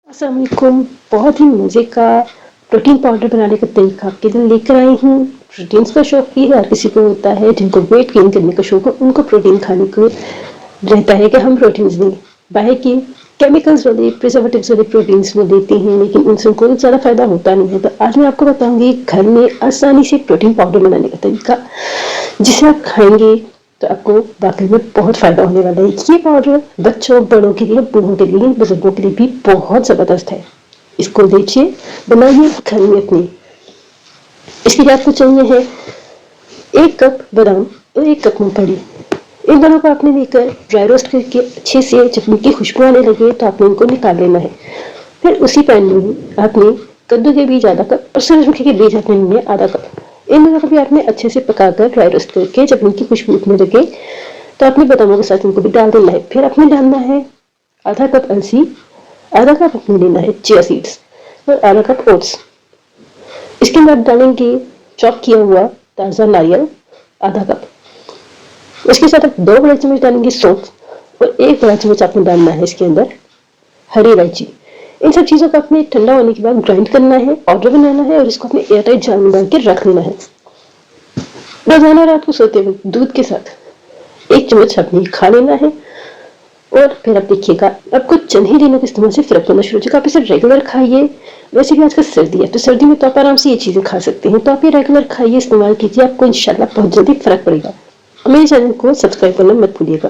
अस्सलाम वालेकुम। बहुत ही मज़े का प्रोटीन पाउडर बनाने का तरीका आपके लिए लेकर आई हूँ। प्रोटीन्स का शौक ही हर किसी को होता है, जिनको वेट गेन करने का शौक हो उनको प्रोटीन खाने को रहता है कि हम प्रोटीन्स लें। बाहर की केमिकल्स वाले प्रिजर्वेटिव्स वाले प्रोटीन्स वो लेते हैं, लेकिन उनसे कोई ज़्यादा फायदा होता नहीं है। तो आज मैं आपको बताऊंगी घर में आसानी से प्रोटीन पाउडर बनाने का तरीका, जिसे आप खाएंगे तो आपको वाकई में बहुत फ़ायदा होने वाला है। ये पाउडर बच्चों, बड़ों के लिए, बूढ़ों के लिए, बुजुर्गों के लिए भी बहुत ज़बरदस्त है। इसको लीजिए, बनाइए घर में अपनी। इसके लिए आपको चाहिए है 1 कप बादाम और 1 कप मूंगफली। इन दोनों को आपने लेकर ड्राई रोस्ट करके अच्छे से जब इनकी खुशबू आने लगे तो आपने इनको निकाल लेना है। फिर उसी पैन में आपने कद्दू के बीज आधा कप और सूरजमुखी के बीज आपने लिए आधा कप। इन दोनों को भी आपने अच्छे से पकाकर ड्राई रोस्ट करके जब इनकी खुशबू उठने लगे तो आपने बादामों के साथ इनको भी डाल देना है। फिर आपने डालना है आधा कप अलसी, आधा कप आपने लेना है चिया सीड्स और आधा कप ओट्स। इसके अंदर डालेंगे चॉप किया हुआ ताज़ा नारियल आधा कप। इसके साथ आप 2 बड़े चम्मच डालेंगे सौंफ और 1 बड़ा चम्मच आपने डालना है इसके अंदर हरी इलायची। इन सब चीज़ों को अपने ठंडा होने के बाद ग्राइंड करना है, पाउडर बनाना है और इसको अपने एयरटाइट जार में डाल के रख लेना है। रोजाना रात को सोते वक्त दूध के साथ 1 चम्मच आपने खा लेना है और फिर आप देखिएगा आपको चंद ही दिनों के इस्तेमाल से फर्क पड़ना शुरू हो जाएगा। आप इसे रेगुलर खाइए। वैसे भी आजकल सर्दी है तो सर्दी में तो आप आराम से ये चीज़ें खा सकते हैं, तो आप ये रेगुलर खाइए, इस्तेमाल कीजिए, आपको इंशाल्लाह बहुत जल्दी फर्क पड़ेगा। मेरे चैनल को सब्सक्राइब करना मत भूलिएगा।